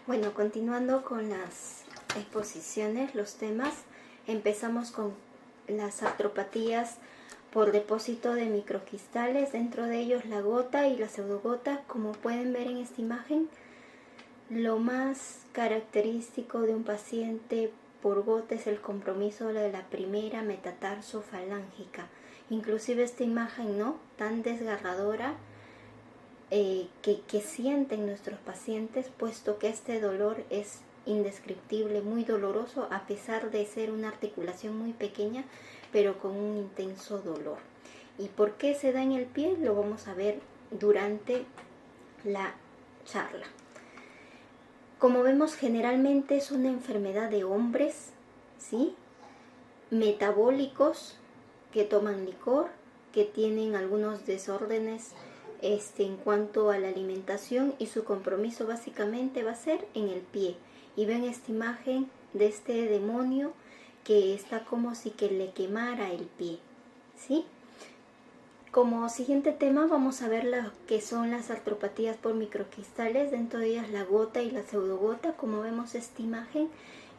Bueno, continuando con las exposiciones, los temas, empezamos con las artropatías por depósito de microcristales, dentro de ellos la gota y la pseudogota. Como pueden ver en esta imagen, lo más característico de un paciente por gota es el compromiso de la primera metatarsofalángica. Inclusive esta imagen, ¿no?, tan desgarradora, que sienten nuestros pacientes, puesto que este dolor es indescriptible, muy doloroso, a pesar de ser una articulación muy pequeña, pero con un intenso dolor. ¿Y por qué se da en el pie? Lo vamos a ver durante la charla. Como vemos, generalmente es una enfermedad de hombres, ¿sí?, metabólicos, que toman licor, que tienen algunos desórdenes en cuanto a la alimentación, y su compromiso básicamente va a ser en el pie. Y ven esta imagen de este demonio que está como si que le quemara el pie, ¿sí? Como siguiente tema vamos a ver lo que son las artropatías por microcristales, dentro de ellas la gota y la pseudogota. Como vemos, esta imagen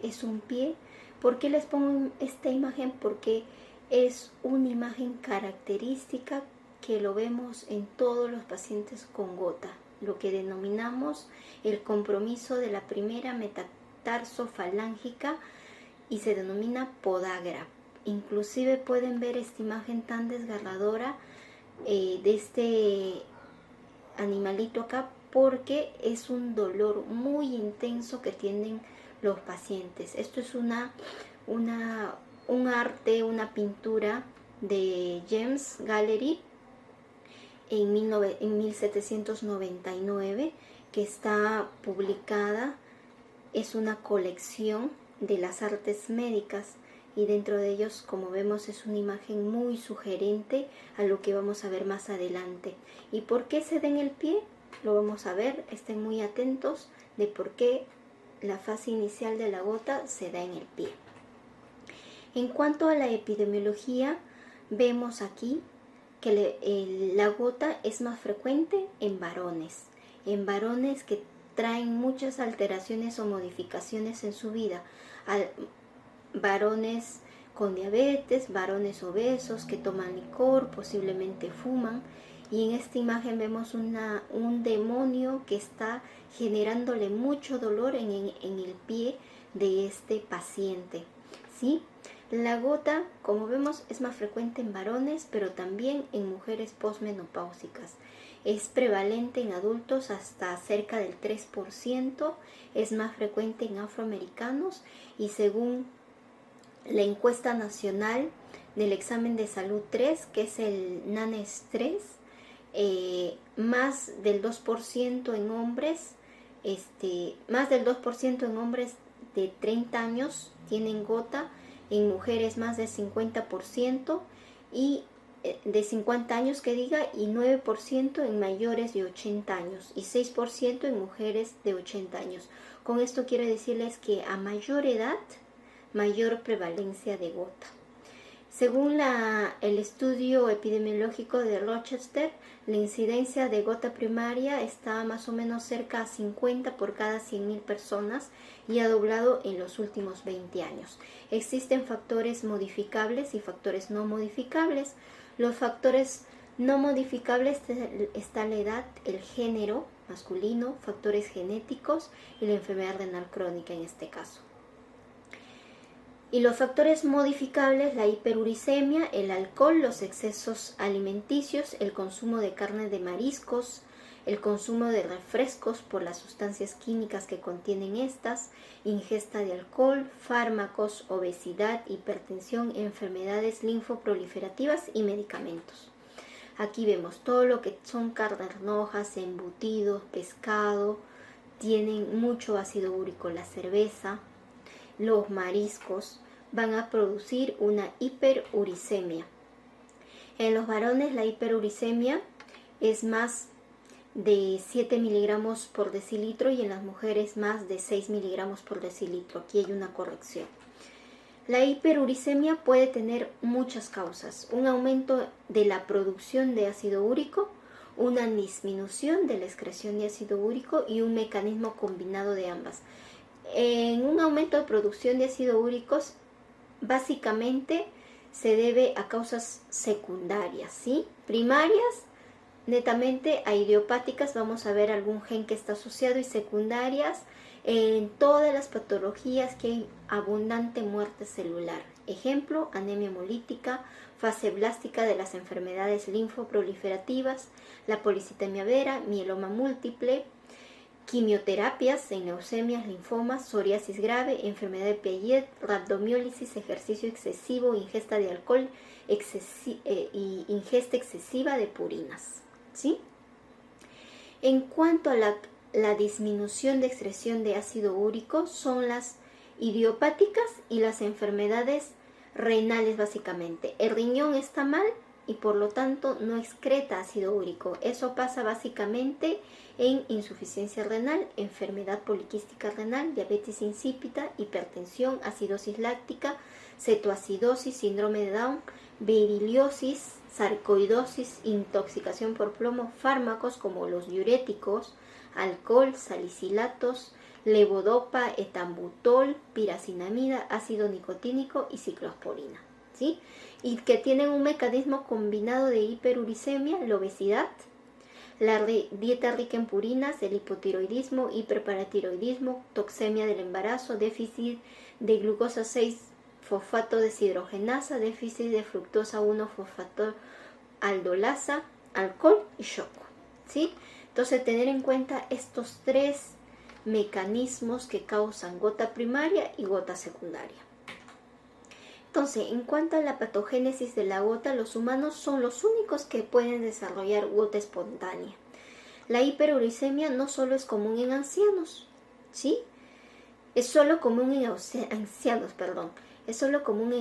es un pie. ¿Por qué les pongo esta imagen? Porque es una imagen característica que lo vemos en todos los pacientes con gota, lo que denominamos el compromiso de la primera metatarsofalángica, y se denomina podagra. Inclusive pueden ver esta imagen tan desgarradora de este animalito acá, porque es un dolor muy intenso que tienen los pacientes. Esto es un arte, una pintura de James Gallery en 1799, que está publicada. Es una colección de las artes médicas, y dentro de ellos, como vemos, es una imagen muy sugerente a lo que vamos a ver más adelante. ¿Y por qué se da en el pie? Lo vamos a ver. Estén muy atentos de por qué la fase inicial de la gota se da en el pie. En cuanto a la epidemiología, vemos aquí que la gota es más frecuente en varones que traen muchas alteraciones o modificaciones en su vida. Varones con diabetes, varones obesos que toman licor, posiblemente fuman. Y en esta imagen vemos un demonio que está generándole mucho dolor en el pie de este paciente, ¿sí? La gota, como vemos, es más frecuente en varones, pero también en mujeres posmenopáusicas. Es prevalente en adultos hasta cerca del 3%, es más frecuente en afroamericanos, y según la encuesta nacional del examen de salud 3, que es el NANES 3, más del 2% en hombres, más del 2% en hombres de 30 años tienen gota, en mujeres más del 50%, y de 50 años que diga, y 9% en mayores de 80 años y 6% en mujeres de 80 años. Con esto quiero decirles que a mayor edad, mayor prevalencia de gota. Según el estudio epidemiológico de Rochester, la incidencia de gota primaria está más o menos cerca a 50 por cada 100.000 personas, y ha doblado en los últimos 20 años. Existen factores modificables y factores no modificables. Los factores no modificables está la edad, el género masculino, factores genéticos y la enfermedad renal crónica en este caso. Y los factores modificables: la hiperuricemia, el alcohol, los excesos alimenticios, el consumo de carne de mariscos, el consumo de refrescos por las sustancias químicas que contienen estas, ingesta de alcohol, fármacos, obesidad, hipertensión, enfermedades linfoproliferativas y medicamentos. Aquí vemos todo lo que son carnes rojas, embutidos, pescado, tienen mucho ácido úrico. La cerveza, los mariscos van a producir una hiperuricemia. En los varones la hiperuricemia es más de 7 miligramos por decilitro, y en las mujeres más de 6 miligramos por decilitro. Aquí hay una corrección. La hiperuricemia puede tener muchas causas: un aumento de la producción de ácido úrico, una disminución de la excreción de ácido úrico y un mecanismo combinado de ambas. En un aumento de producción de ácido úrico, básicamente se debe a causas secundarias, ¿sí? Primarias, netamente a idiopáticas, vamos a ver algún gen que está asociado, y secundarias en todas las patologías que hay abundante muerte celular. Ejemplo, anemia hemolítica, fase blástica de las enfermedades linfoproliferativas, la policitemia vera, mieloma múltiple, quimioterapias en leucemias, linfomas, psoriasis grave, enfermedad de Piaget, rabdomiólisis, ejercicio excesivo, ingesta de alcohol y ingesta excesiva de purinas, ¿sí? En cuanto a la disminución de excreción de ácido úrico, son las idiopáticas y las enfermedades renales básicamente. El riñón está mal y por lo tanto no excreta ácido úrico. Eso pasa básicamente en insuficiencia renal, enfermedad poliquística renal, diabetes insípida, hipertensión, acidosis láctica, cetoacidosis, síndrome de Down, beriliosis, sarcoidosis, intoxicación por plomo, fármacos como los diuréticos, alcohol, salicilatos, levodopa, etambutol, piracinamida, ácido nicotínico y ciclosporina, ¿sí? Y que tienen un mecanismo combinado de hiperuricemia, la obesidad, la dieta rica en purinas, el hipotiroidismo, hiperparatiroidismo, toxemia del embarazo, déficit de glucosa 6 fosfato deshidrogenasa, déficit de fructosa 1 fosfato aldolasa, alcohol y shock, ¿sí? Entonces, tener en cuenta estos tres mecanismos que causan gota primaria y gota secundaria. Entonces, en cuanto a la patogénesis de la gota, los humanos son los únicos que pueden desarrollar gota espontánea. La hiperuricemia no solo es común en ancianos, ¿sí? Es solo común en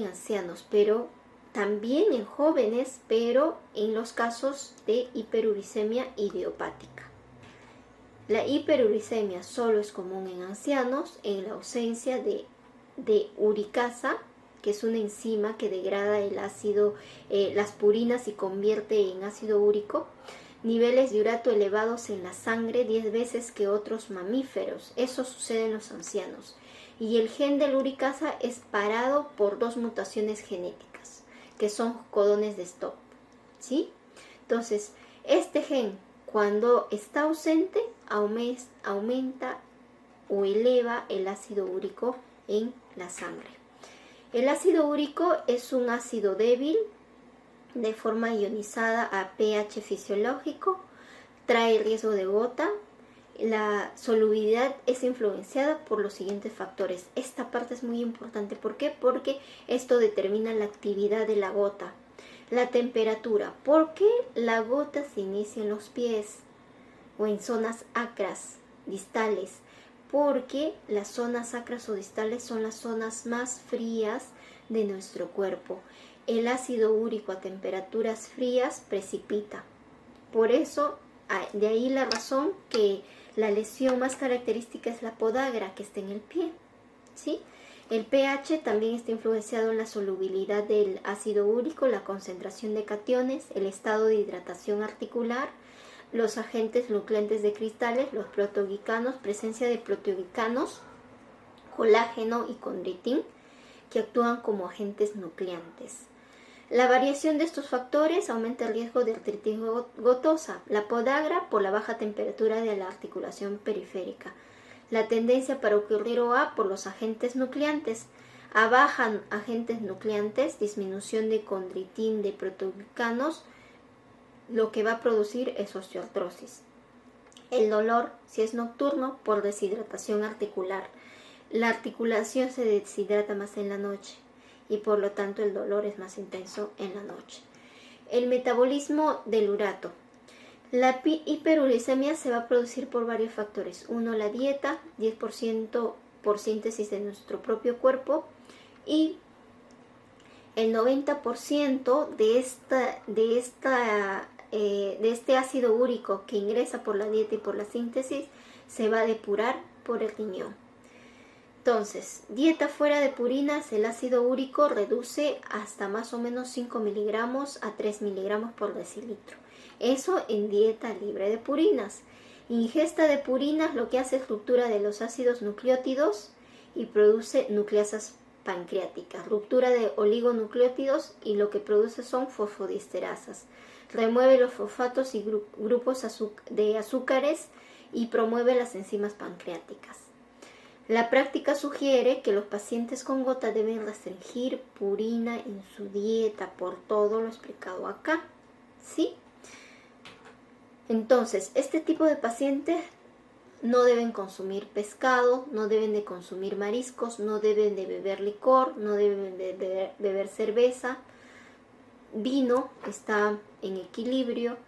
ancianos, pero también en jóvenes, pero en los casos de hiperuricemia idiopática. La hiperuricemia solo es común en ancianos en la ausencia de uricasa, que es una enzima que degrada el ácido, las purinas y convierte en ácido úrico, niveles de urato elevados en la sangre 10 veces que otros mamíferos. Eso sucede en los ancianos. Y el gen de la uricasa es parado por 2 mutaciones genéticas, que son codones de stop, ¿sí? Entonces, este gen, cuando está ausente, aumenta o eleva el ácido úrico en la sangre. El ácido úrico es un ácido débil de forma ionizada a pH fisiológico, trae riesgo de gota. La solubilidad es influenciada por los siguientes factores. Esta parte es muy importante. ¿Por qué? Porque esto determina la actividad de la gota. La temperatura. ¿Por qué la gota se inicia en los pies o en zonas acras, distales? Porque las zonas acras o distales son las zonas más frías de nuestro cuerpo. El ácido úrico a temperaturas frías precipita. Por eso, de ahí la razón que la lesión más característica es la podagra que está en el pie, ¿sí? El pH también está influenciado en la solubilidad del ácido úrico, la concentración de cationes, el estado de hidratación articular, los agentes nucleantes de cristales, los proteoglicanos, presencia de proteoglicanos, colágeno y condritin, que actúan como agentes nucleantes. La variación de estos factores aumenta el riesgo de artritis gotosa, la podagra por la baja temperatura de la articulación periférica, la tendencia para ocurrir OA por los agentes nucleantes, a baja agentes nucleantes, disminución de condritin de proteoglicanos, lo que va a producir es osteoartrosis. El dolor, si es nocturno, por deshidratación articular. La articulación se deshidrata más en la noche y por lo tanto el dolor es más intenso en la noche. El metabolismo del urato. La hiperuricemia se va a producir por varios factores. Uno, la dieta, 10% por síntesis de nuestro propio cuerpo, y el 90% de este ácido úrico que ingresa por la dieta y por la síntesis se va a depurar por el riñón. Entonces, dieta fuera de purinas, el ácido úrico reduce hasta más o menos 5 miligramos a 3 miligramos por decilitro. Eso en dieta libre de purinas. Ingesta de purinas lo que hace es ruptura de los ácidos nucleótidos y produce nucleasas pancreáticas, ruptura de oligonucleótidos y lo que produce son fosfodiesterasas. Remueve los fosfatos y grupos de azúcares y promueve las enzimas pancreáticas. La práctica sugiere que los pacientes con gota deben restringir purina en su dieta por todo lo explicado acá, ¿sí? Entonces, este tipo de pacientes no deben consumir pescado, no deben de consumir mariscos, no deben de beber licor, no deben de beber cerveza. Vino está en equilibrio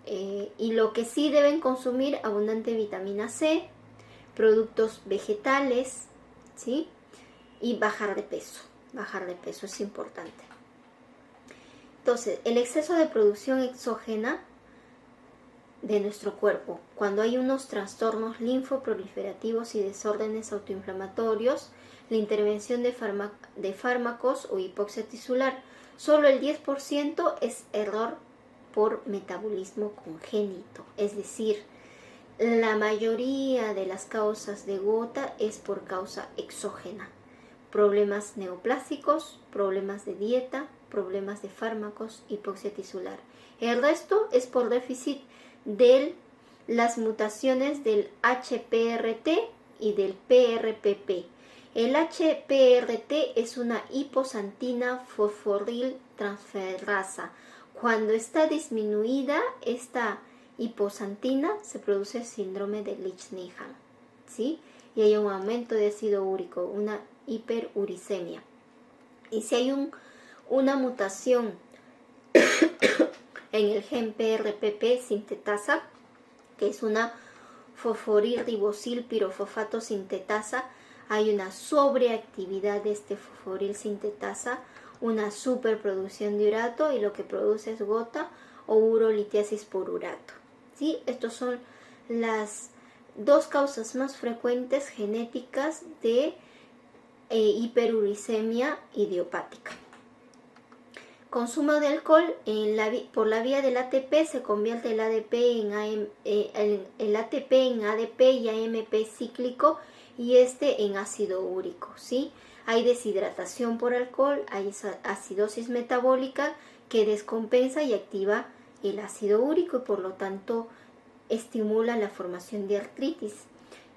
y lo que sí deben consumir, abundante vitamina C, productos vegetales, ¿sí? Y bajar de peso es importante. Entonces, el exceso de producción exógena de nuestro cuerpo, cuando hay unos trastornos linfoproliferativos y desórdenes autoinflamatorios, la intervención de fármacos o hipoxia tisular, solo el 10% es error por metabolismo congénito, es decir, la mayoría de las causas de gota es por causa exógena, problemas neoplásicos, problemas de dieta, problemas de fármacos, hipoxia tisular. El resto es por déficit de las mutaciones del HPRT y del PRPP. El HPRT es una hiposantina fosforil transferasa. Cuando está disminuida esta hiposantina, se produce el síndrome de Leach-Nyhan, ¿sí? Y hay un aumento de ácido úrico, una hiperuricemia. Y si hay una mutación en el gen PRPP sintetasa, que es una fosforilribosil pirofosfato sintetasa, hay una sobreactividad de este fosforil sintetasa, una superproducción de urato y lo que produce es gota o urolitiasis por urato. ¿Sí? Estas son las dos causas más frecuentes genéticas de hiperuricemia idiopática. Consumo de alcohol por la vía del ATP se convierte el ATP en ADP y AMP cíclico y en ácido úrico, ¿sí? Hay deshidratación por alcohol, hay acidosis metabólica que descompensa y activa el ácido úrico y por lo tanto estimula la formación de artritis.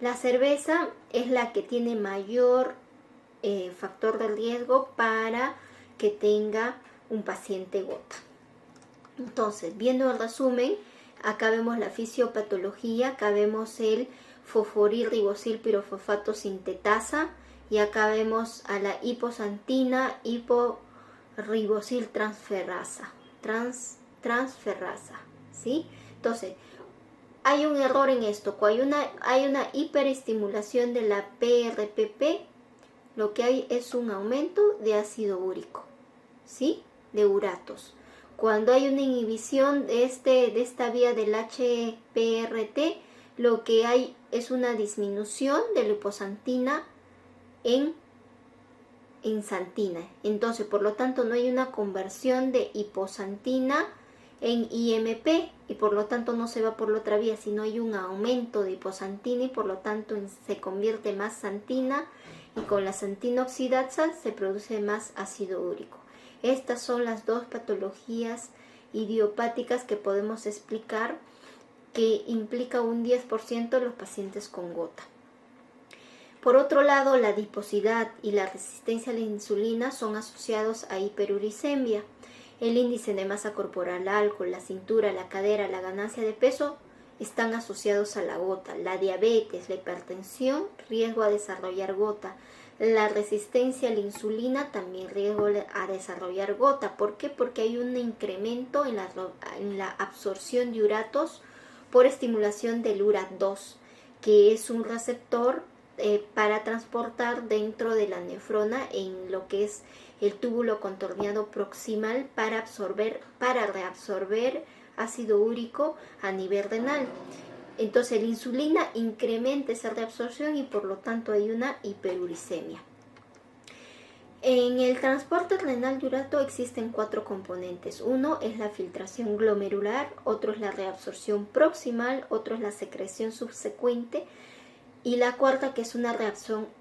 La cerveza es la que tiene mayor factor de riesgo para que tenga un paciente gota. Entonces, viendo el resumen, acá vemos la fisiopatología, acá vemos el fosforilribosil pirofosfato sintetasa y acá vemos a la hiposantina hiporribosil transferasa, ¿sí? Entonces, hay un error en esto, cuando hay una hiperestimulación de la PRPP, lo que hay es un aumento de ácido úrico, ¿sí? De uratos. Cuando hay una inhibición de esta vía del HPRT, lo que hay es una disminución de la hiposantina en santina. Entonces, por lo tanto, no hay una conversión de hiposantina en IMP y por lo tanto no se va por la otra vía, sino hay un aumento de hiposantina y por lo tanto se convierte más santina y con la santina oxidasa se produce más ácido úrico. Estas son las dos patologías idiopáticas que podemos explicar que implica un 10% de los pacientes con gota. Por otro lado, la adiposidad y la resistencia a la insulina son asociados a hiperuricemia. El índice de masa corporal alto, la cintura, la cadera, la ganancia de peso están asociados a la gota. La diabetes, la hipertensión, riesgo a desarrollar gota. La resistencia a la insulina, también riesgo a desarrollar gota. ¿Por qué? Porque hay un incremento en la absorción de uratos por estimulación del URAT2, que es un receptor para transportar dentro de la nefrona en lo que es el túbulo contorneado proximal para reabsorber ácido úrico a nivel renal. Entonces la insulina incrementa esa reabsorción y por lo tanto hay una hiperuricemia. En el transporte renal de urato existen 4 componentes. Uno es la filtración glomerular, otro es la reabsorción proximal, otro es la secreción subsecuente y la cuarta que es una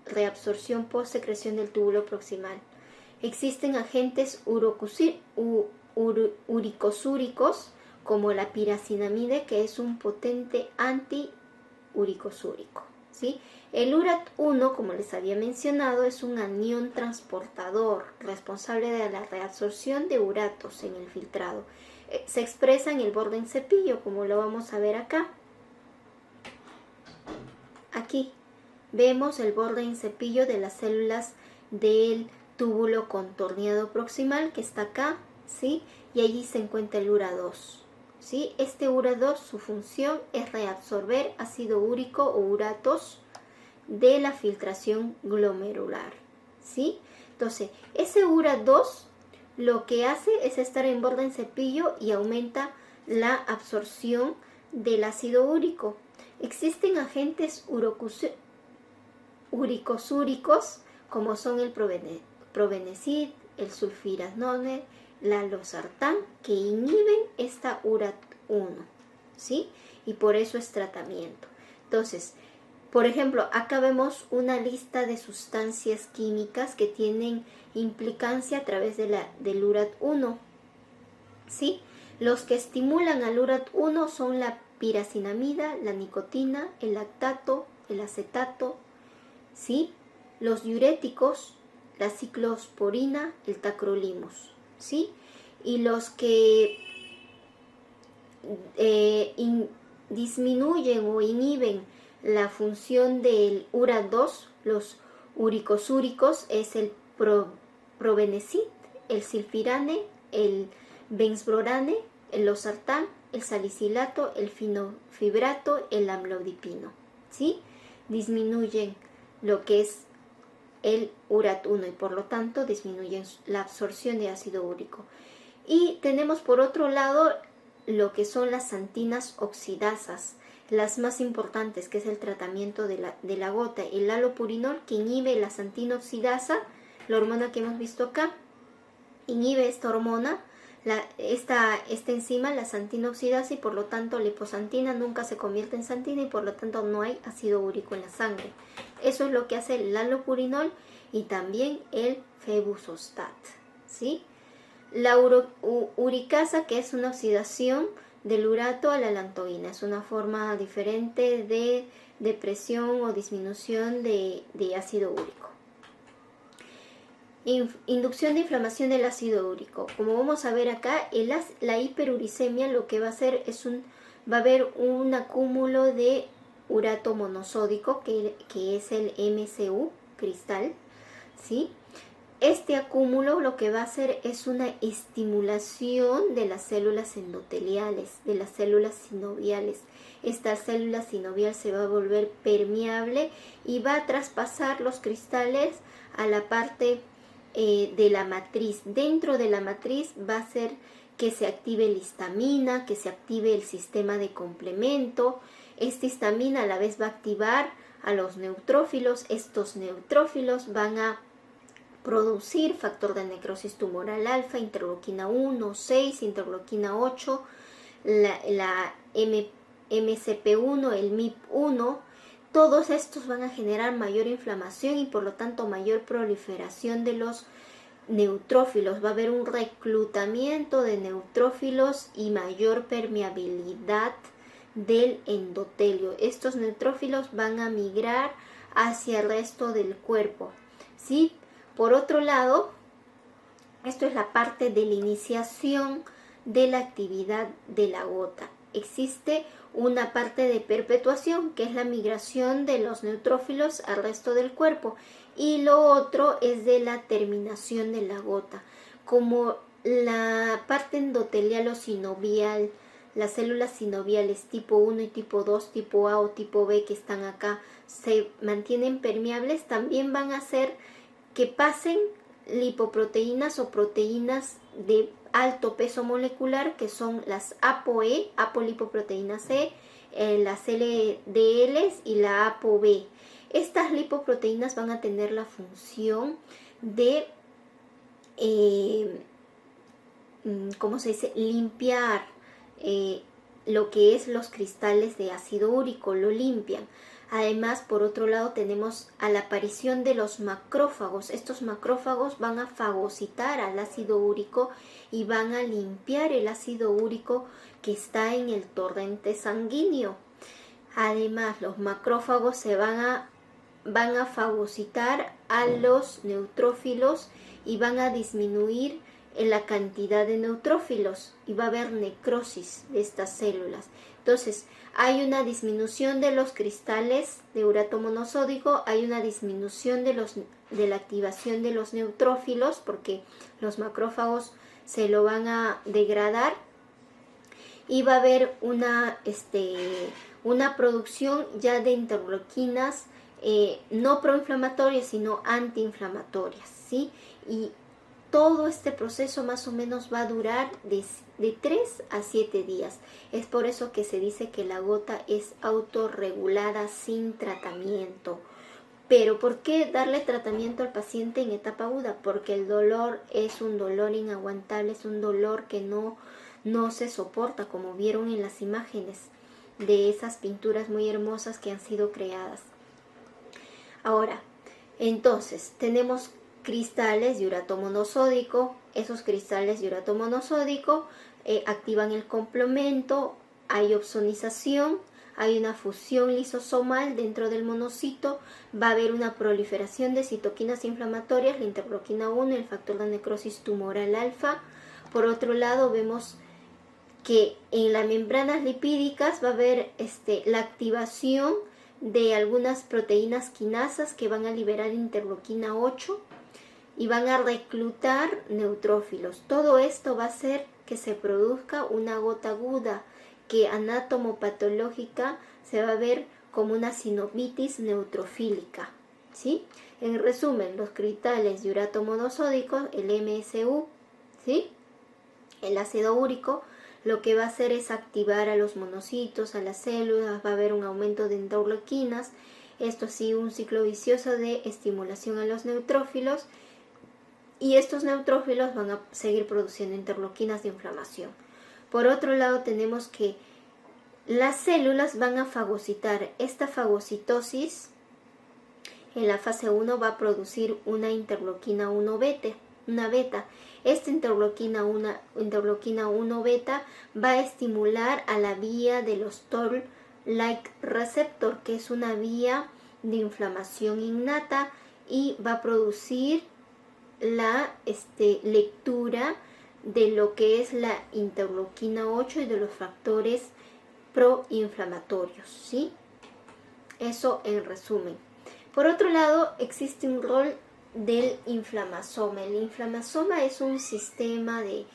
reabsorción post secreción del túbulo proximal. Existen agentes uricosúricos como la piracinamide, que es un potente antiuricosúrico, ¿sí? El URAT1, como les había mencionado, es un anión transportador responsable de la reabsorción de uratos en el filtrado. Se expresa en el borde en cepillo, como lo vamos a ver acá. Aquí vemos el borde en cepillo de las células del túbulo contorneado proximal, que está acá, ¿sí? Y allí se encuentra el URA2, ¿sí? Este URA2, su función es reabsorber ácido úrico o uratos de la filtración glomerular, ¿sí? Entonces, ese URA2 lo que hace es estar en borde en cepillo y aumenta la absorción del ácido úrico. Existen agentes uricosúricos como son el probenecid, el sulfiranone, la losartán, que inhiben esta URAT1, ¿sí? Y por eso es tratamiento. Entonces, por ejemplo, acá vemos una lista de sustancias químicas que tienen implicancia a través del URAT1, ¿sí? Los que estimulan al URAT1 son la piracinamida, la nicotina, el lactato, el acetato, ¿sí? Los diuréticos, la ciclosporina, el tacrolimus, ¿sí? Y los que disminuyen o inhiben la función del URA2, los uricosúricos, es el probenecid, el silfirane, el benzbrorane, el losartán, el salicilato, el finofibrato, el amlodipino, ¿sí? Disminuyen lo que es el URAT1 y por lo tanto disminuyen la absorción de ácido úrico. Y tenemos por otro lado lo que son las santinas oxidasas, las más importantes, que es el tratamiento de la gota, el allopurinol, que inhibe la santina oxidasa, la hormona que hemos visto acá, inhibe esta hormona, esta enzima, la santina oxidasa, y por lo tanto la liposantina nunca se convierte en santina y por lo tanto no hay ácido úrico en la sangre. Eso es lo que hace el allopurinol y también el febuxostat, ¿sí? La uricasa, que es una oxidación del urato a la lantoína, es una forma diferente de depresión o disminución de ácido úrico. Inducción de inflamación del ácido úrico. Como vamos a ver acá, la hiperuricemia lo que va a hacer es va a haber un acúmulo de urato monosódico, que es el MCU cristal, ¿sí? Este acúmulo lo que va a hacer es una estimulación de las células endoteliales, de las células sinoviales. Esta célula sinovial se va a volver permeable y va a traspasar los cristales a la parte de la matriz. Dentro de la matriz va a hacer que se active la histamina, que se active el sistema de complemento. Esta histamina a la vez va a activar a los neutrófilos. Estos neutrófilos van a producir factor de necrosis tumoral alfa, interleuquina 1, 6, interleuquina 8, la MCP1, el MIP1. Todos estos van a generar mayor inflamación y por lo tanto mayor proliferación de los neutrófilos. Va a haber un reclutamiento de neutrófilos y mayor permeabilidad del endotelio. Estos neutrófilos van a migrar hacia el resto del cuerpo, ¿sí? Por otro lado, esto es la parte de la iniciación de la actividad de la gota. Existe una parte de perpetuación, que es la migración de los neutrófilos al resto del cuerpo, y lo otro es de la terminación de la gota. Como la parte endotelial o sinovial, las células sinoviales tipo 1 y tipo 2, tipo A o tipo B que están acá, se mantienen permeables, también van a hacer que pasen lipoproteínas o proteínas de alto peso molecular, que son las ApoE, apolipoproteína C, las LDL y la ApoB. Estas lipoproteínas van a tener la función de ¿cómo se dice? Limpiar lo que es los cristales de ácido úrico, lo limpian. Además, por otro lado, tenemos a la aparición de los macrófagos. Estos macrófagos van a fagocitar al ácido úrico y van a limpiar el ácido úrico que está en el torrente sanguíneo. Además, los macrófagos van a fagocitar a los neutrófilos y van a disminuir en la cantidad de neutrófilos y va a haber necrosis de estas células. Entonces, hay una disminución de los cristales de urato monosódico, hay una disminución de la activación de los neutrófilos porque los macrófagos se lo van a degradar y va a haber una producción ya de interleuquinas no proinflamatorias sino antiinflamatorias, ¿sí? Y todo este proceso más o menos va a durar de 3 a 7 días. Es por eso que se dice que la gota es autorregulada sin tratamiento. Pero ¿por qué darle tratamiento al paciente en etapa aguda? Porque el dolor es un dolor inaguantable, es un dolor que no se soporta, como vieron en las imágenes de esas pinturas muy hermosas que han sido creadas. Ahora, entonces, tenemos cristales de urato monosódico. Esos cristales de urato monosódico activan el complemento, hay opsonización, hay una fusión lisosomal dentro del monocito, va a haber una proliferación de citoquinas inflamatorias, la interleuquina 1 y el factor de necrosis tumoral alfa. Por otro lado, vemos que en las membranas lipídicas va a haber la activación de algunas proteínas quinasas que van a liberar interleuquina 8 y van a reclutar neutrófilos. Todo esto va a hacer que se produzca una gota aguda que anatomopatológica se va a ver como una sinovitis neutrofílica, ¿sí? En resumen, los cristales de urato monosódico, el MSU, ¿sí? El ácido úrico, lo que va a hacer es activar a los monocitos, a las células, va a haber un aumento de interleuquinas, esto sí, un ciclo vicioso de estimulación a los neutrófilos, y estos neutrófilos van a seguir produciendo interleuquinas de inflamación. Por otro lado, tenemos que las células van a fagocitar. Esta fagocitosis en la fase 1 va a producir una interleuquina 1 beta, una beta. Esta interleuquina 1 beta va a estimular a la vía de los Toll-like receptor, que es una vía de inflamación innata, y va a producir la lectura de lo que es la interleuquina 8 y de los factores proinflamatorios, ¿sí? Eso en resumen. Por otro lado, existe un rol del inflamasoma. El inflamasoma es un sistema de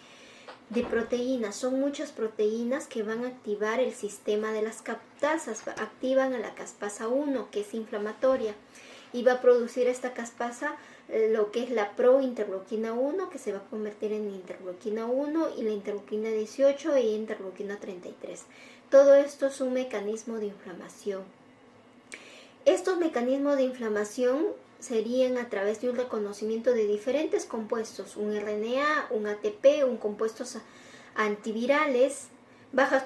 proteínas, son muchas proteínas que van a activar el sistema de las caspasas, activan a la caspasa 1, que es inflamatoria, y va a producir esta caspasa lo que es la prointerleuquina 1, que se va a convertir en interleuquina 1, y la interleuquina 18 y interleuquina 33. Todo esto es un mecanismo de inflamación. Estos mecanismos de inflamación serían a través de un reconocimiento de diferentes compuestos, un RNA, un ATP, un compuestos antivirales, bajas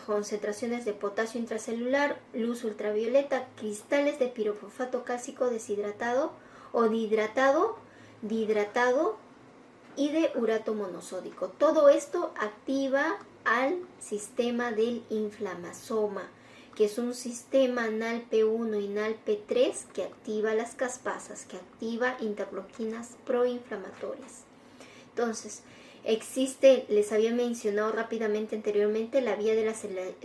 concentraciones de potasio intracelular, luz ultravioleta, cristales de pirofosfato cálcico deshidratado o dihidratado y de urato monosódico. Todo esto activa al sistema del inflamasoma, que es un sistema NALP1 y NALP3 que activa las caspasas, que activa interleuquinas proinflamatorias. Entonces, existe, les había mencionado rápidamente anteriormente, la vía de la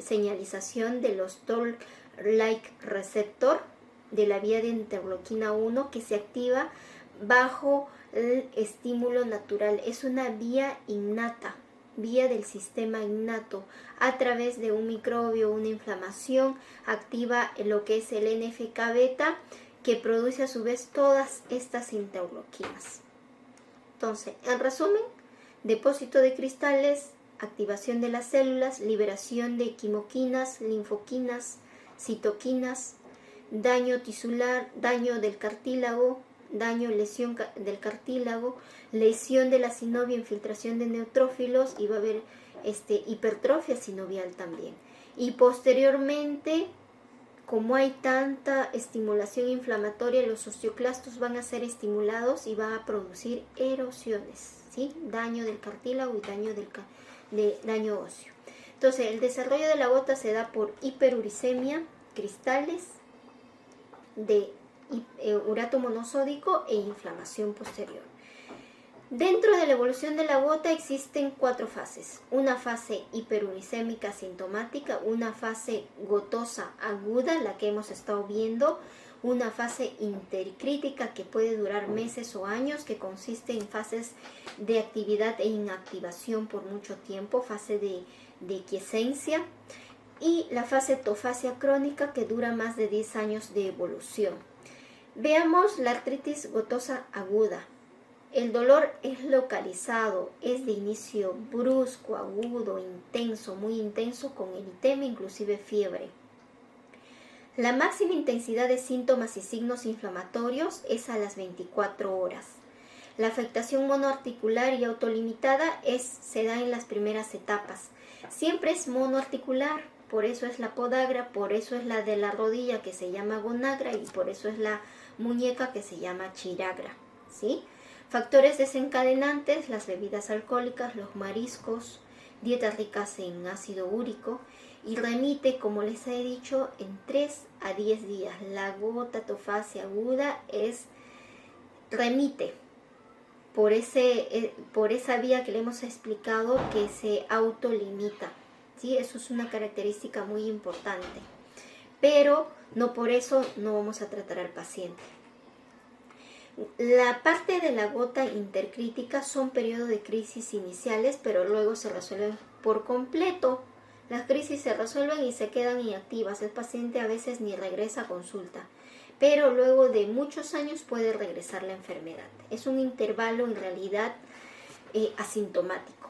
señalización de los Toll-like receptor, de la vía de interleuquina 1, que se activa bajo el estímulo natural. Es una vía innata, vía del sistema innato. A través de un microbio, una inflamación, activa lo que es el NFK beta, que produce a su vez todas estas interleuquinas. Entonces, en resumen, depósito de cristales, activación de las células, liberación de quimoquinas, linfoquinas, citoquinas, daño tisular, daño del cartílago, daño, lesión del cartílago, lesión de la sinovia, infiltración de neutrófilos, y va a haber hipertrofia sinovial también. Y posteriormente, como hay tanta estimulación inflamatoria, los osteoclastos van a ser estimulados y van a producir erosiones, ¿sí? Daño del cartílago y daño óseo. Entonces, el desarrollo de la gota se da por hiperuricemia, cristales de urato monosódico e inflamación posterior. Dentro de la evolución de la gota existen 4 fases. Una fase hiperuricémica sintomática, una fase gotosa aguda, la que hemos estado viendo, una fase intercrítica que puede durar meses o años, que consiste en fases de actividad e inactivación por mucho tiempo, fase de quiescencia, y la fase tofasia crónica, que dura más de 10 años de evolución. Veamos la artritis gotosa aguda. El dolor es localizado, es de inicio brusco, agudo, intenso, muy intenso, con eritema, inclusive fiebre. La máxima intensidad de síntomas y signos inflamatorios es a las 24 horas. La afectación monoarticular y autolimitada se da en las primeras etapas. Siempre es monoarticular, por eso es la podagra, por eso es la de la rodilla que se llama gonagra y por eso es la muñeca que se llama chiragra, ¿sí? Factores desencadenantes: las bebidas alcohólicas, los mariscos, dietas ricas en ácido úrico, y remite, como les he dicho, en 3 a 10 días. La gota tofasia aguda remite por esa vía que le hemos explicado, que se autolimita, ¿sí? Eso es una característica muy importante, pero no por eso no vamos a tratar al paciente. La parte de la gota intercrítica son periodos de crisis iniciales, pero luego se resuelven por completo. Las crisis se resuelven y se quedan inactivas. El paciente a veces ni regresa a consulta, pero luego de muchos años puede regresar la enfermedad. Es un intervalo en realidad asintomático.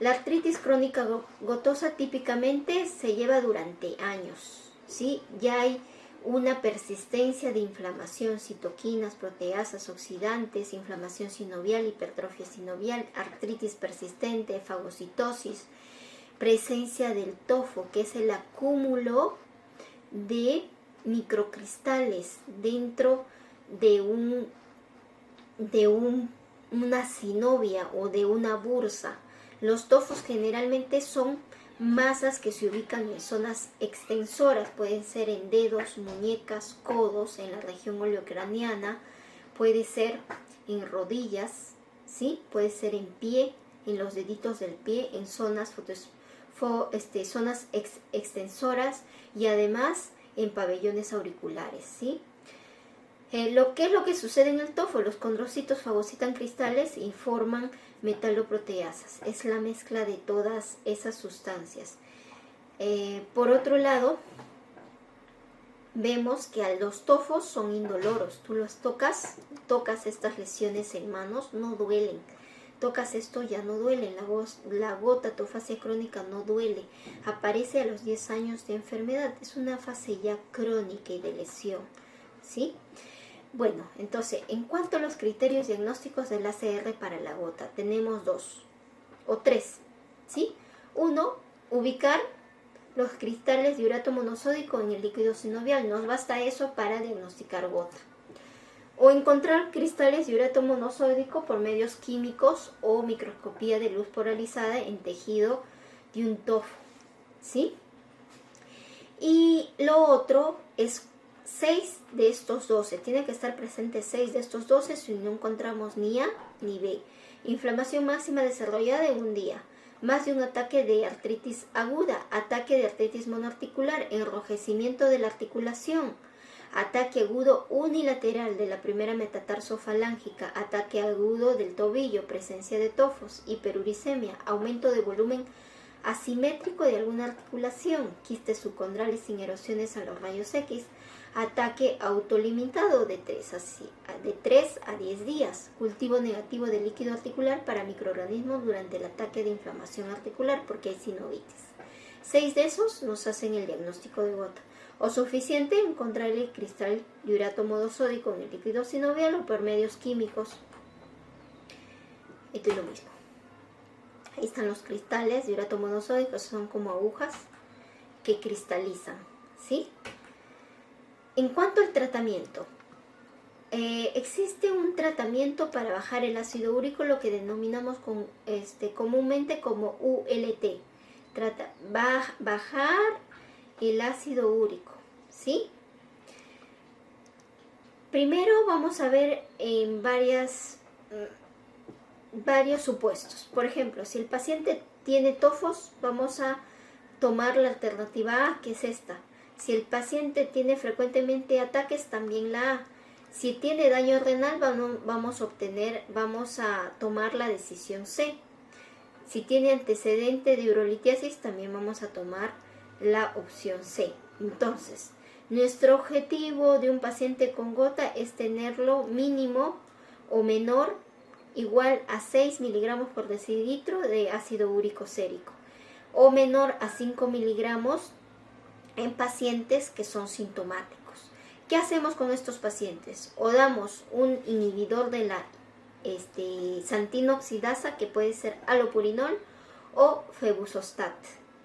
La artritis crónica gotosa típicamente se lleva durante años, ¿sí? Ya hay una persistencia de inflamación, citoquinas, proteasas, oxidantes, inflamación sinovial, hipertrofia sinovial, artritis persistente, fagocitosis, presencia del tofo, que es el acúmulo de microcristales dentro de una sinovia o de una bursa. Los tofos generalmente son masas que se ubican en zonas extensoras, pueden ser en dedos, muñecas, codos, en la región oleocraniana, puede ser en rodillas, ¿sí? Puede ser en pie, en los deditos del pie, en zonas extensoras, y además en pabellones auriculares, ¿sí? ¿Qué es lo que sucede en el tofo? Los condrocitos fagocitan cristales y forman metaloproteasas. Es la mezcla de todas esas sustancias. Por otro lado, vemos que los tofos son indoloros. Tú los tocas estas lesiones en manos, no duelen. Tocas esto, ya no duele. La gota tofasia crónica no duele. Aparece a los 10 años de enfermedad. Es una fase ya crónica y de lesión, ¿sí? Bueno, entonces, en cuanto a los criterios diagnósticos del ACR para la gota, tenemos 2 o 3, ¿sí? 1, ubicar los cristales de urato monosódico en el líquido sinovial. Nos basta eso para diagnosticar gota. O encontrar cristales de urato monosódico por medios químicos o microscopía de luz polarizada en tejido de un tofo, ¿sí? Y lo otro es 6 de estos 12. Tiene que estar presente 6 de estos 12 si no encontramos ni A ni B. Inflamación máxima desarrollada en un día. Más de un ataque de artritis aguda. Ataque de artritis monoarticular. Enrojecimiento de la articulación. Ataque agudo unilateral de la primera metatarsofalángicas. Ataque agudo del tobillo. Presencia de tofos. Hiperuricemia. Aumento de volumen asimétrico de alguna articulación. Quistes subcondrales sin erosiones a los rayos X. Ataque autolimitado de 3 a 10 días. Cultivo negativo de líquido articular para microorganismos durante el ataque de inflamación articular porque hay sinovitis. 6 de esos nos hacen el diagnóstico de gota. o suficiente encontrar el cristal de urato modosódico en el líquido sinovial o por medios químicos. Esto es lo mismo. Ahí están los cristales de urato modosódico, son como agujas que cristalizan, ¿sí? En cuanto al tratamiento, existe un tratamiento para bajar el ácido úrico, lo que denominamos comúnmente como ULT. Bajar el ácido úrico, ¿sí? Primero vamos a ver en varios supuestos. Por ejemplo, si el paciente tiene tofos, vamos a tomar la alternativa A, que es esta. Si el paciente tiene frecuentemente ataques, también la A. Si tiene daño renal, vamos a tomar la decisión C. Si tiene antecedente de urolitiasis, también vamos a tomar la opción C. Entonces, nuestro objetivo de un paciente con gota es tenerlo mínimo o menor igual a 6 miligramos por decilitro de ácido úrico sérico o menor a 5 miligramos en pacientes que son sintomáticos. ¿Qué hacemos con estos pacientes? O damos un inhibidor de la xantina oxidasa, que puede ser allopurinol o febuxostat,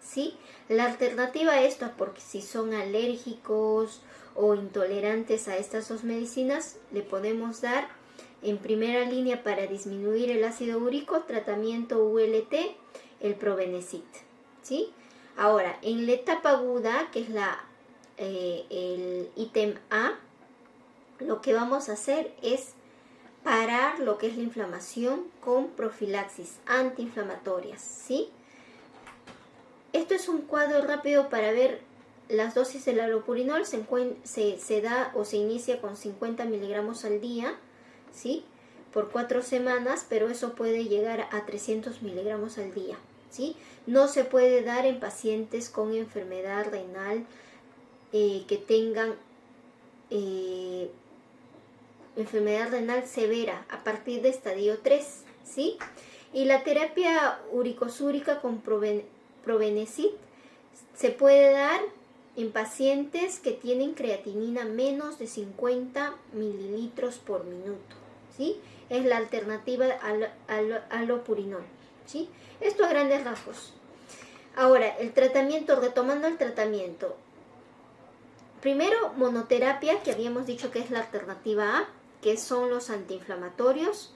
¿sí? La alternativa a esto, porque si son alérgicos o intolerantes a estas dos medicinas, le podemos dar en primera línea para disminuir el ácido úrico, tratamiento ULT, el probenecid, ¿sí? Ahora, en la etapa aguda, que es el ítem A, lo que vamos a hacer es parar lo que es la inflamación con profilaxis antiinflamatorias, ¿sí? Esto es un cuadro rápido para ver las dosis del allopurinol. Se da o se inicia con 50 miligramos al día, ¿sí? Por 4 semanas, pero eso puede llegar a 300 miligramos al día, ¿sí? No se puede dar en pacientes con enfermedad renal que tengan enfermedad renal severa a partir de estadio 3, ¿sí? Y la terapia uricosúrica con probenecid se puede dar en pacientes que tienen creatinina menos de 50 mililitros por minuto, ¿sí? Es la alternativa al allopurinol, ¿sí? Esto a grandes rasgos. Ahora, retomando el tratamiento. Primero, monoterapia, que habíamos dicho que es la alternativa A, que son los antiinflamatorios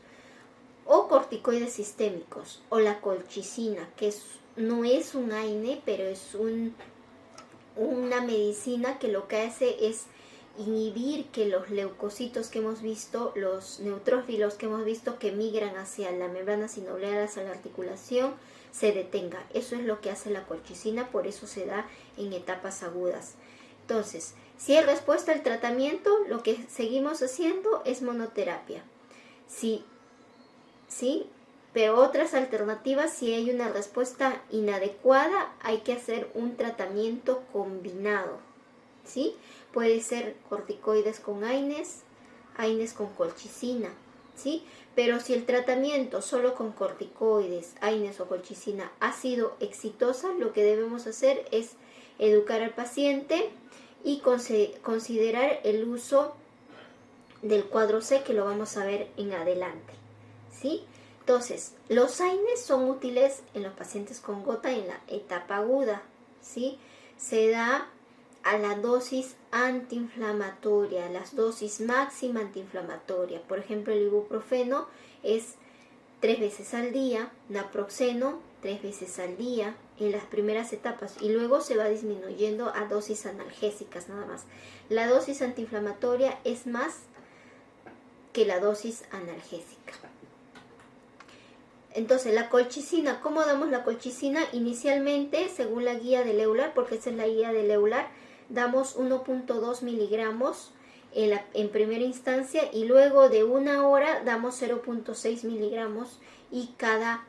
o corticoides sistémicos, o la colchicina, que no es un AINE, pero es una medicina que lo que hace es inhibir que los leucocitos que hemos visto, los neutrófilos que hemos visto que migran hacia la membrana sinovial, hacia la articulación, se detenga. Eso es lo que hace la colchicina, por eso se da en etapas agudas. Entonces, si hay respuesta al tratamiento, lo que seguimos haciendo es monoterapia. Sí, pero otras alternativas, si hay una respuesta inadecuada, hay que hacer un tratamiento combinado, ¿sí? Puede ser corticoides con AINES con colchicina, ¿sí? Pero si el tratamiento solo con corticoides, AINES o colchicina ha sido exitosa, lo que debemos hacer es educar al paciente y considerar el uso del cuadro C, que lo vamos a ver en adelante, ¿sí? Entonces, los AINES son útiles en los pacientes con gota en la etapa aguda, ¿sí? Se da a la dosis antiinflamatoria, la dosis máxima antiinflamatoria. Por ejemplo, el ibuprofeno es 3 veces al día, naproxeno 3 veces al día en las primeras etapas, y luego se va disminuyendo a dosis analgésicas nada más. La dosis antiinflamatoria es más que la dosis analgésica. Entonces, la colchicina, ¿cómo damos la colchicina? Inicialmente, según la guía del EULAR, porque esa es la guía del EULAR, damos 1.2 miligramos en primera instancia, y luego de 1 hora damos 0.6 miligramos y cada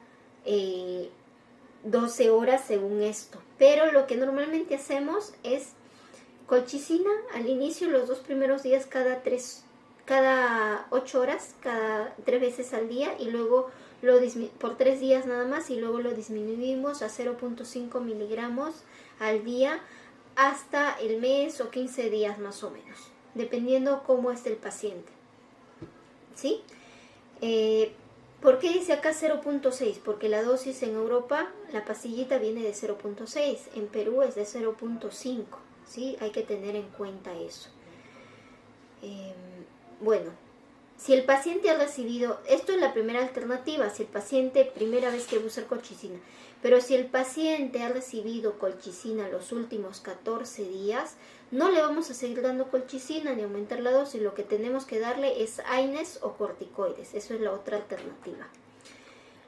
12 horas según esto. Pero lo que normalmente hacemos es colchicina al inicio, los 2 primeros días cada 8 horas, cada 3 veces al día, y luego por 3 días nada más, y luego lo disminuimos a 0.5 miligramos al día hasta el mes o 15 días más o menos, dependiendo cómo esté el paciente. ¿Sí? ¿Por qué dice acá 0.6? Porque la dosis en Europa, la pastillita viene de 0.6, en Perú es de 0.5, ¿sí? Hay que tener en cuenta eso. Bueno, si el paciente ha recibido, esto es la primera alternativa, si el paciente, primera vez que va a usar colchicina, pero si el paciente ha recibido colchicina los últimos 14 días, no le vamos a seguir dando colchicina ni aumentar la dosis, lo que tenemos que darle es AINES o corticoides, eso es la otra alternativa.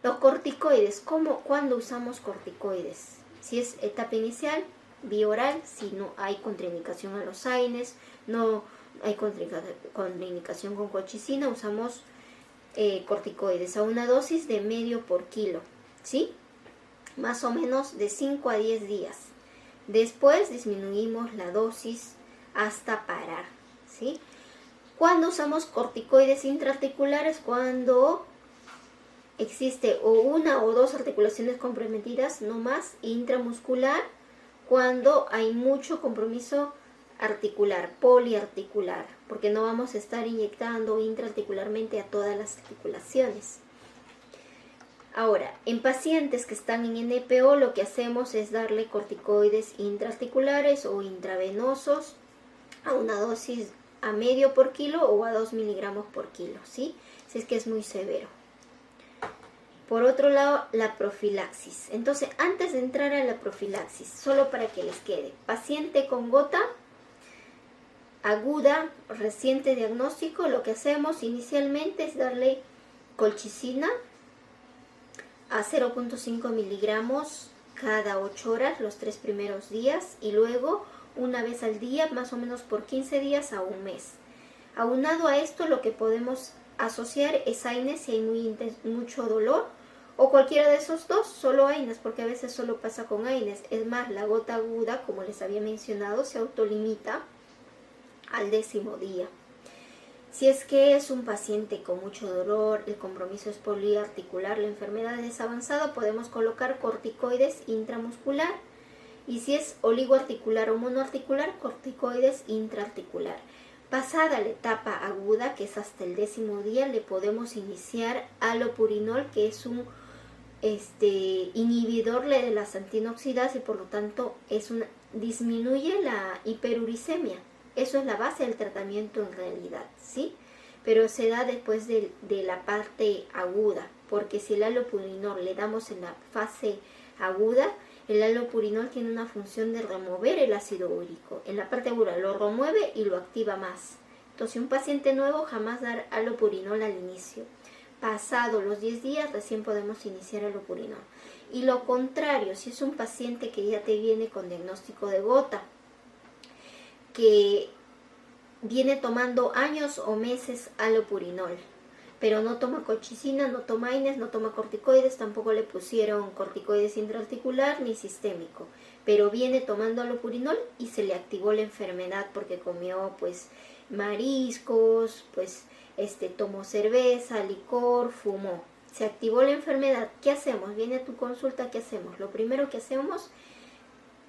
Los corticoides, ¿cuándo usamos corticoides? Si es etapa inicial, vía oral, si no hay contraindicación a los AINES, no hay contraindicación con colchicina, usamos corticoides a una dosis de medio por kilo, ¿sí? Más o menos de 5 a 10 días. Después disminuimos la dosis hasta parar, ¿sí? Cuando usamos corticoides intraarticulares, cuando existe o una o dos articulaciones comprometidas, no más, intramuscular, cuando hay mucho compromiso articular, poliarticular, porque no vamos a estar inyectando intraarticularmente a todas las articulaciones. Ahora, en pacientes que están en NPO, lo que hacemos es darle corticoides intraarticulares o intravenosos a una dosis a medio por kilo o a 2 miligramos por kilo, ¿sí? Si es que es muy severo. Por otro lado, la profilaxis. Entonces, antes de entrar a la profilaxis, solo para que les quede, paciente con gota aguda, reciente diagnóstico, lo que hacemos inicialmente es darle colchicina a 0.5 miligramos cada 8 horas los 3 primeros días y luego una vez al día, más o menos por 15 días a un mes. Aunado a esto, lo que podemos asociar es AINES si hay mucho dolor, o cualquiera de esos dos, solo AINES, porque a veces solo pasa con AINES. Es más, la gota aguda, como les había mencionado, se autolimita al 10º día. Si es que es un paciente con mucho dolor, el compromiso es poliarticular, la enfermedad es avanzada, podemos colocar corticoides intramuscular. Y si es oligoarticular o monoarticular, corticoides intraarticular. Pasada la etapa aguda, que es hasta el 10º día, le podemos iniciar allopurinol, que es un inhibidor de las antinoxidasas y por lo tanto disminuye la hiperuricemia. Eso es la base del tratamiento en realidad, ¿sí? Pero se da después de la parte aguda, porque si el allopurinol le damos en la fase aguda, el allopurinol tiene una función de remover el ácido úrico. En la parte aguda lo remueve y lo activa más. Entonces, un paciente nuevo jamás dar allopurinol al inicio. Pasado los 10 días recién podemos iniciar allopurinol. Y lo contrario, si es un paciente que ya te viene con diagnóstico de gota, que viene tomando años o meses allopurinol, pero no toma colchicina, no toma AINES, no toma corticoides, tampoco le pusieron corticoides intraarticular ni sistémico, pero viene tomando allopurinol y se le activó la enfermedad porque comió pues mariscos, pues tomó cerveza, licor, fumó, se activó la enfermedad. ¿Qué hacemos? Viene a tu consulta, ¿qué hacemos? Lo primero que hacemos,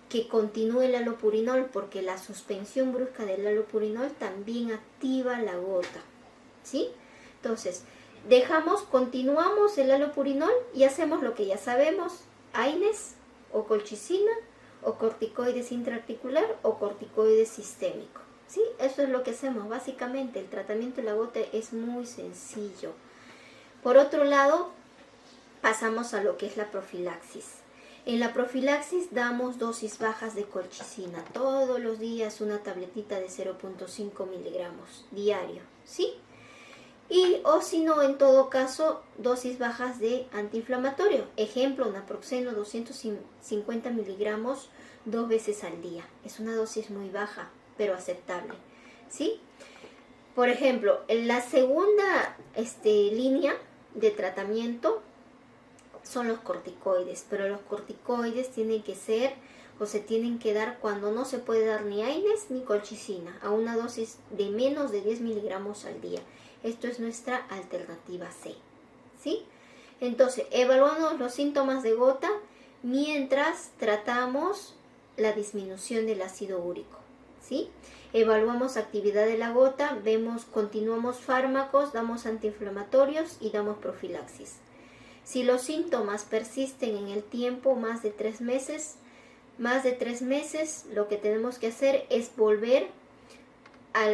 que continúe el allopurinol, porque la suspensión brusca del allopurinol también activa la gota, ¿sí? Entonces, continuamos el allopurinol y hacemos lo que ya sabemos, AINES o colchicina o corticoides intraarticular o corticoides sistémico, ¿sí? Eso es lo que hacemos, básicamente el tratamiento de la gota es muy sencillo. Por otro lado, pasamos a lo que es la profilaxis. En la profilaxis damos dosis bajas de colchicina, todos los días una tabletita de 0.5 miligramos diario, ¿sí? O si no, en todo caso, dosis bajas de antiinflamatorio. Ejemplo, naproxeno 250 miligramos 2 veces al día. Es una dosis muy baja, pero aceptable, ¿sí? Por ejemplo, en la segunda línea de tratamiento son los corticoides, pero los corticoides tienen que ser o se tienen que dar cuando no se puede dar ni AINES ni colchicina, a una dosis de menos de 10 miligramos al día. Esto es nuestra alternativa C, ¿sí? Entonces, evaluamos los síntomas de gota mientras tratamos la disminución del ácido úrico, ¿sí? Evaluamos actividad de la gota, vemos, continuamos fármacos, damos antiinflamatorios y damos profilaxis. Si los síntomas persisten en el tiempo más de 3 meses, lo que tenemos que hacer es volver a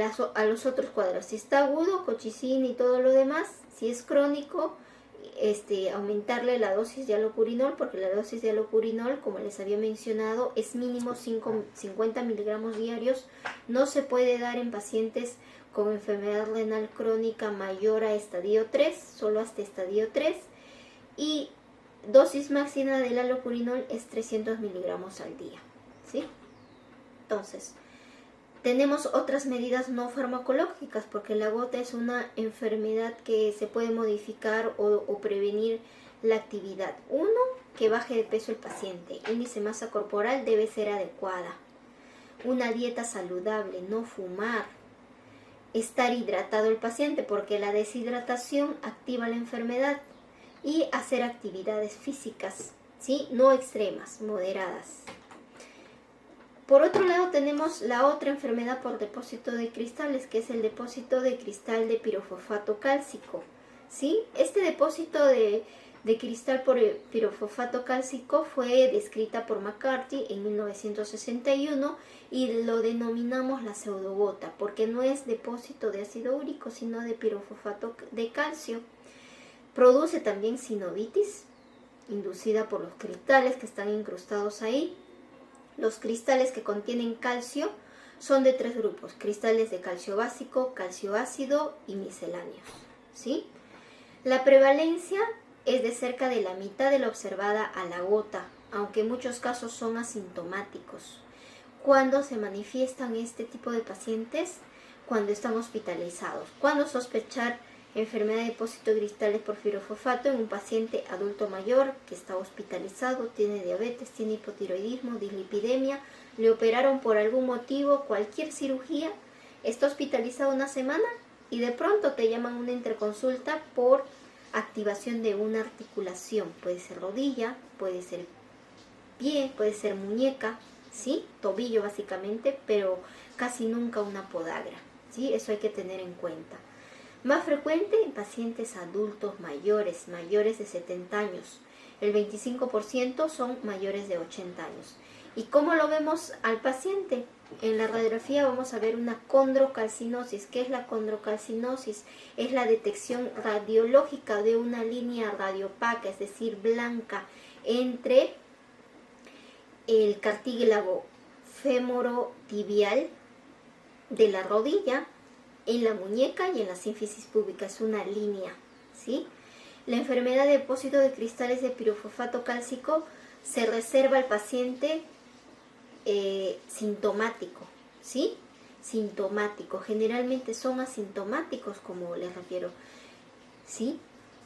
los otros cuadros. Si está agudo, colchicina y todo lo demás. Si es crónico, aumentarle la dosis de alopurinol, porque la dosis de alopurinol, como les había mencionado, es mínimo 50 miligramos diarios. No se puede dar en pacientes con enfermedad renal crónica mayor a estadio 3, solo hasta estadio 3. Y dosis máxima del alopurinol es 300 miligramos al día, ¿sí? Entonces, tenemos otras medidas no farmacológicas, porque la gota es una enfermedad que se puede modificar o prevenir la actividad. Uno, que baje de peso el paciente. Índice de masa corporal debe ser adecuada. Una dieta saludable, no fumar. Estar hidratado el paciente, porque la deshidratación activa la enfermedad. Y hacer actividades físicas, ¿sí? No extremas, moderadas. Por otro lado tenemos la otra enfermedad por depósito de cristales, que es el depósito de cristal de pirofosfato cálcico, ¿sí? Este depósito de cristal por pirofosfato cálcico fue descrita por McCarthy en 1961 y lo denominamos la pseudogota, porque no es depósito de ácido úrico, sino de pirofosfato de calcio. Produce también sinovitis, inducida por los cristales que están incrustados ahí. Los cristales que contienen calcio son de 3 grupos: cristales de calcio básico, calcio ácido y misceláneos, ¿sí? La prevalencia es de cerca de la mitad de la observada a la gota, aunque en muchos casos son asintomáticos. ¿Cuándo se manifiestan este tipo de pacientes? Cuando están hospitalizados. ¿Cuándo sospechar enfermedad de depósito de cristales por pirofosfato en un paciente adulto mayor que está hospitalizado, tiene diabetes, tiene hipotiroidismo, dislipidemia, le operaron por algún motivo, cualquier cirugía, está hospitalizado una semana y de pronto te llaman a una interconsulta por activación de una articulación? Puede ser rodilla, puede ser pie, puede ser muñeca, ¿sí? Tobillo básicamente, pero casi nunca una podagra, ¿sí? Eso hay que tener en cuenta. Más frecuente en pacientes adultos mayores de 70 años. El 25% son mayores de 80 años. ¿Y cómo lo vemos al paciente? En la radiografía vamos a ver una condrocalcinosis. ¿Qué es la condrocalcinosis? Es la detección radiológica de una línea radiopaca, es decir, blanca, entre el cartílago femorotibial de la rodilla, en la muñeca y en la sínfisis púbica. Es una línea, ¿sí? La enfermedad de depósito de cristales de pirofosfato cálcico se reserva al paciente sintomático, ¿sí? Sintomático. Generalmente son asintomáticos, como les refiero, ¿sí?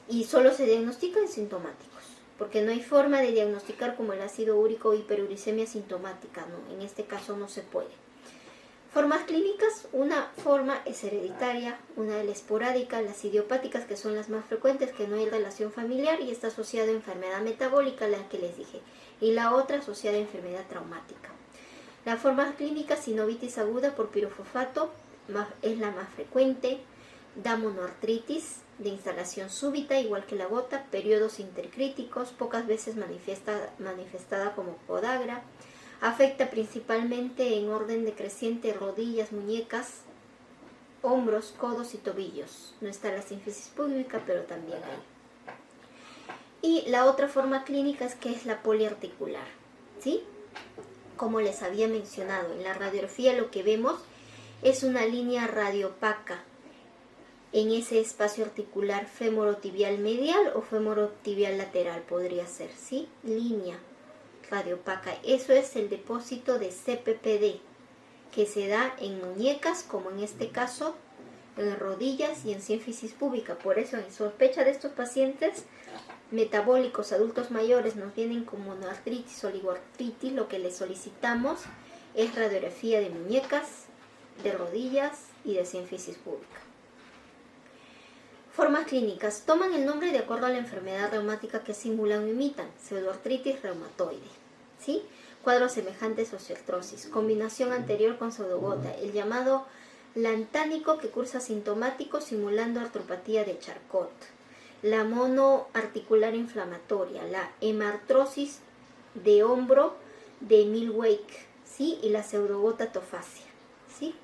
Y solo se diagnostican sintomáticos, porque no hay forma de diagnosticar como el ácido úrico o hiperuricemia sintomática, ¿no? En este caso no se puede. Formas clínicas: una forma es hereditaria, una es la esporádica, las idiopáticas, que son las más frecuentes, que no hay relación familiar y está asociada a enfermedad metabólica, la que les dije, y la otra asociada a enfermedad traumática. La forma clínica: sinovitis aguda por pirofosfato, es la más frecuente, da monoartritis de instalación súbita, igual que la gota, periodos intercríticos, pocas veces manifestada como podagra. Afecta principalmente en orden decreciente rodillas, muñecas, hombros, codos y tobillos. No está la sínfisis púbica, pero también hay. Y la otra forma clínica es que es la poliarticular, ¿sí? Como les había mencionado, en la radiografía lo que vemos es una línea radiopaca en ese espacio articular femorotibial medial o femorotibial lateral, podría ser, ¿sí? Línea radiopaca. Eso es el depósito de CPPD, que se da en muñecas, como en este caso, en rodillas y en sínfisis púbica. Por eso, en sospecha de estos pacientes metabólicos adultos mayores nos vienen con monoartritis o oligoartritis, lo que les solicitamos es radiografía de muñecas, de rodillas y de sínfisis púbica. Formas clínicas: toman el nombre de acuerdo a la enfermedad reumática que simulan o imitan, pseudoartritis reumatoide, ¿sí? cuadros semejantes a osteoartrosis. Combinación anterior con pseudogota, el llamado lantánico que cursa sintomático simulando artropatía de Charcot, la monoarticular inflamatoria, la hemartrosis de hombro de Milwake, ¿sí? Y la pseudogota tofacia, ¿sí?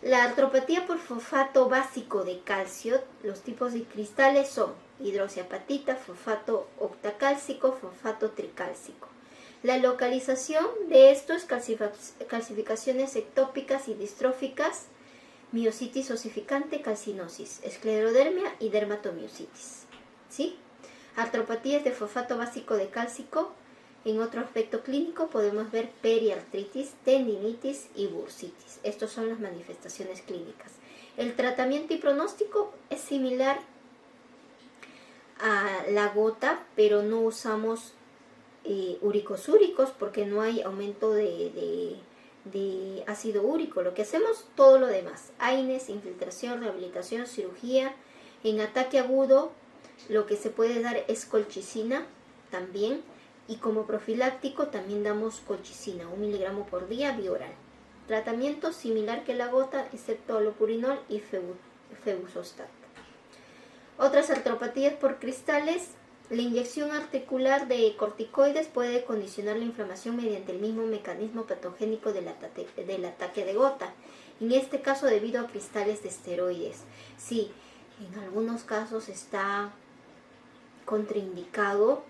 La artropatía por fosfato básico de calcio, los tipos de cristales son hidroxiapatita, fosfato octacálcico, fosfato tricálcico. La localización de esto es calcificaciones ectópicas y distróficas, miositis osificante, calcinosis, esclerodermia y dermatomiositis, ¿sí? Artropatías de fosfato básico de cálcico. En otro aspecto clínico podemos ver periartritis, tendinitis y bursitis. Estas son las manifestaciones clínicas. El tratamiento y pronóstico es similar a la gota, pero no usamos uricosúricos porque no hay aumento de ácido úrico. Lo que hacemos todo lo demás: AINES, infiltración, rehabilitación, cirugía. En ataque agudo lo que se puede dar es colchicina también. Y como profiláctico también damos colchicina, 1 miligramo por día, vía oral. Tratamiento similar que la gota, excepto alopurinol y febuxostat. Otras artropatías por cristales. La inyección articular de corticoides puede condicionar la inflamación mediante el mismo mecanismo patogénico del ataque de gota. En este caso debido a cristales de esteroides. Sí, en algunos casos está contraindicado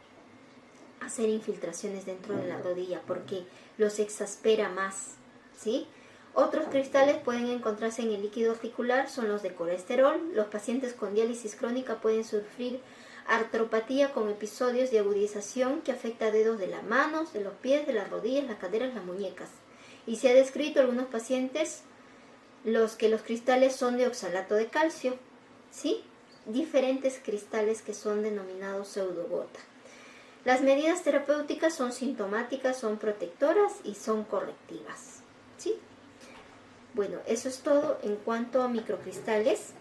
hacer infiltraciones dentro de la rodilla porque los exaspera más, ¿sí? Otros cristales pueden encontrarse en el líquido articular, son los de colesterol. Los pacientes con diálisis crónica pueden sufrir artropatía con episodios de agudización que afecta a dedos de las manos, de los pies, de las rodillas, las caderas, las muñecas. Y se ha descrito en algunos pacientes los cristales son de oxalato de calcio, ¿sí? Diferentes cristales que son denominados pseudogota. Las medidas terapéuticas son sintomáticas, son protectoras y son correctivas, ¿sí? Bueno, eso es todo en cuanto a microcristales.